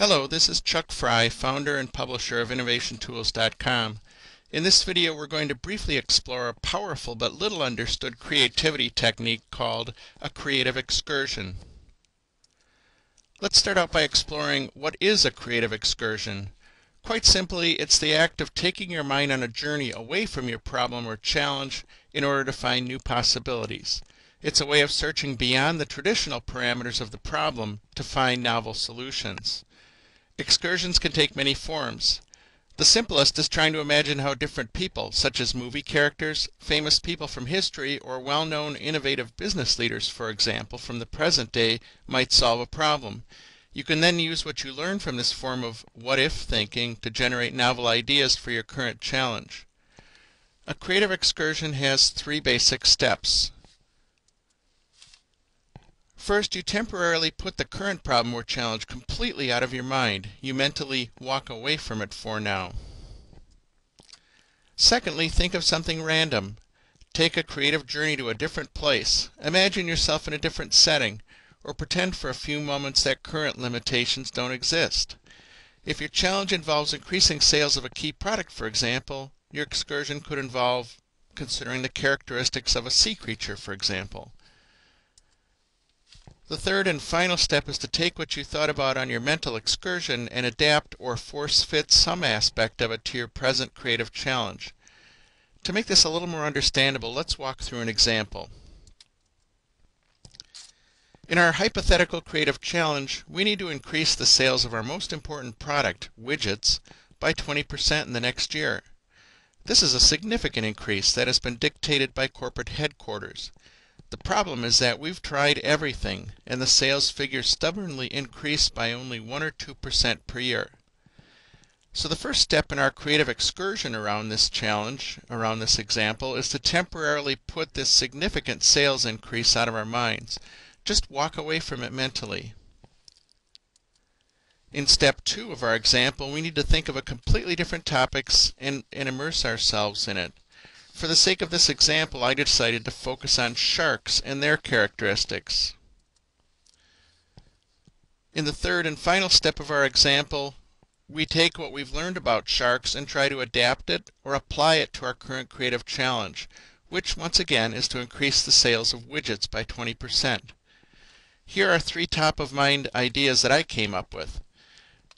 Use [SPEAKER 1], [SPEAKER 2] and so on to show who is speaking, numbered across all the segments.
[SPEAKER 1] Hello, this is Chuck Fry, founder and publisher of InnovationTools.com. In this video we're going to briefly explore a powerful but little understood creativity technique called a creative excursion. Let's start out by exploring what is a creative excursion. Quite simply, it's the act of taking your mind on a journey away from your problem or challenge in order to find new possibilities. It's a way of searching beyond the traditional parameters of the problem to find novel solutions. Excursions can take many forms. The simplest is trying to imagine how different people, such as movie characters, famous people from history, or well-known innovative business leaders, for example, from the present day, might solve a problem. You can then use what you learn from this form of what-if thinking to generate novel ideas for your current challenge. A creative excursion has three basic steps. First, you temporarily put the current problem or challenge completely out of your mind. You mentally walk away from it for now. Secondly, think of something random. Take a creative journey to a different place. Imagine yourself in a different setting, or pretend for a few moments that current limitations don't exist. If your challenge involves increasing sales of a key product, for example, your excursion could involve considering the characteristics of a sea creature, for example. The third and final step is to take what you thought about on your mental excursion and adapt or force-fit some aspect of it to your present creative challenge. To make this a little more understandable, let's walk through an example. In our hypothetical creative challenge, we need to increase the sales of our most important product, widgets, by 20% in the next year. This is a significant increase that has been dictated by corporate headquarters. The problem is that we've tried everything, and the sales figure stubbornly increase by only 1 or 2% per year. So the first step in our creative excursion around this challenge, around this example, is to temporarily put this significant sales increase out of our minds. Just walk away from it mentally. In step 2 of our example, we need to think of a completely different topic and immerse ourselves in it. For the sake of this example, I decided to focus on sharks and their characteristics. In the third and final step of our example, we take what we've learned about sharks and try to adapt it or apply it to our current creative challenge, which once again is to increase the sales of widgets by 20%. Here are three top-of-mind ideas that I came up with.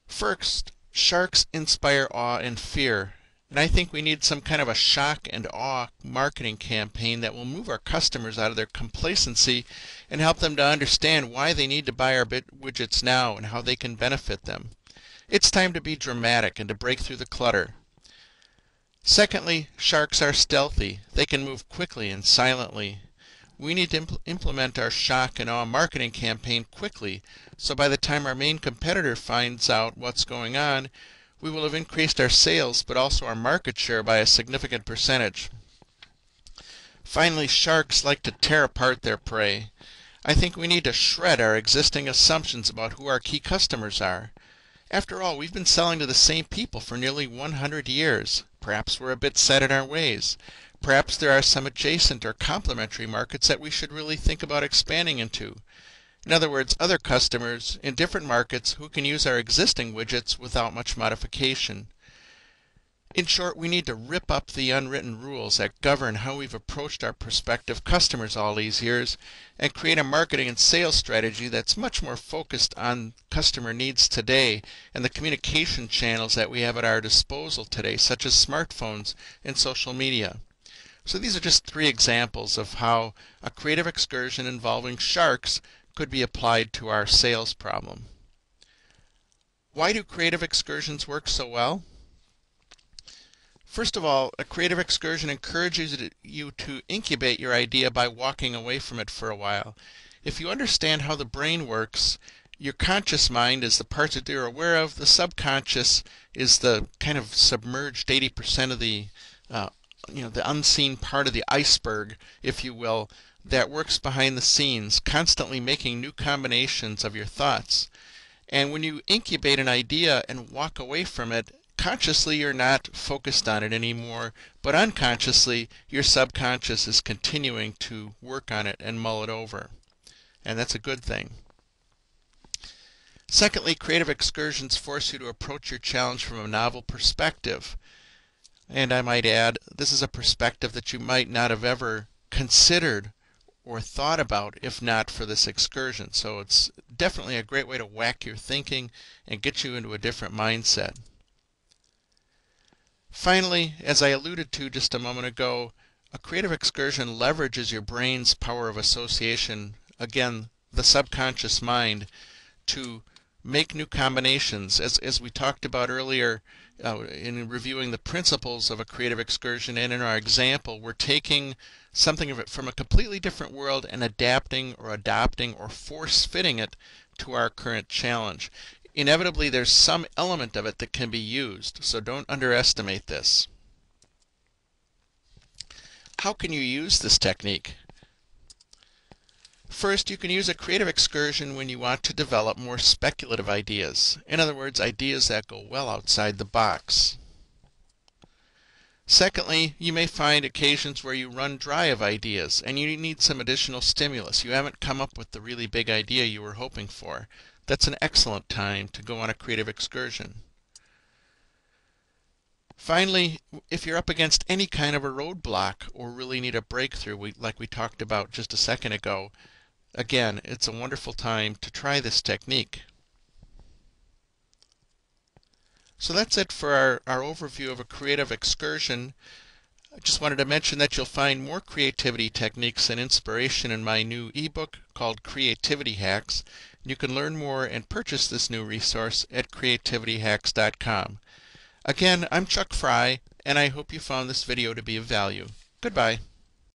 [SPEAKER 1] First, sharks inspire awe and fear. And I think we need some kind of a shock and awe marketing campaign that will move our customers out of their complacency and help them to understand why they need to buy our widgets now and how they can benefit them. It's time to be dramatic and to break through the clutter. Secondly, sharks are stealthy. They can move quickly and silently. We need to implement our shock and awe marketing campaign quickly, so by the time our main competitor finds out what's going on, we will have increased our sales, but also our market share by a significant percentage. Finally, sharks like to tear apart their prey. I think we need to shred our existing assumptions about who our key customers are. After all, we've been selling to the same people for nearly 100 years. Perhaps we're a bit set in our ways. Perhaps there are some adjacent or complementary markets that we should really think about expanding into. In other words, other customers in different markets who can use our existing widgets without much modification. In short, we need to rip up the unwritten rules that govern how we've approached our prospective customers all these years and create a marketing and sales strategy that's much more focused on customer needs today and the communication channels that we have at our disposal today, such as smartphones and social media. So these are just three examples of how a creative excursion involving sharks could be applied to our sales problem. Why do creative excursions work so well? First of all, a creative excursion encourages you to incubate your idea by walking away from it for a while. If you understand how the brain works, your conscious mind is the parts that you're aware of, the subconscious is the kind of submerged 80% of the unseen part of the iceberg, if you will, that works behind the scenes, constantly making new combinations of your thoughts. And when you incubate an idea and walk away from it, consciously you're not focused on it anymore, but unconsciously your subconscious is continuing to work on it and mull it over. And that's a good thing. Secondly, creative excursions force you to approach your challenge from a novel perspective. And I might add, this is a perspective that you might not have ever considered or thought about if not for this excursion. So it's definitely a great way to whack your thinking and get you into a different mindset. Finally, as I alluded to just a moment ago, a creative excursion leverages your brain's power of association, again, the subconscious mind, to make new combinations. As we talked about earlier in reviewing the principles of a creative excursion, and in our example, we're taking something of it from a completely different world and adapting or adopting or force-fitting it to our current challenge. Inevitably, there's some element of it that can be used, so don't underestimate this. How can you use this technique? First, you can use a creative excursion when you want to develop more speculative ideas. In other words, ideas that go well outside the box. Secondly, you may find occasions where you run dry of ideas and you need some additional stimulus. You haven't come up with the really big idea you were hoping for. That's an excellent time to go on a creative excursion. Finally, if you're up against any kind of a roadblock or really need a breakthrough, like we talked about just a second ago, again, it's a wonderful time to try this technique. So that's it for our overview of a creative excursion. I just wanted to mention that you'll find more creativity techniques and inspiration in my new ebook called Creativity Hacks. You can learn more and purchase this new resource at creativityhacks.com. Again, I'm Chuck Fry, and I hope you found this video to be of value. Goodbye.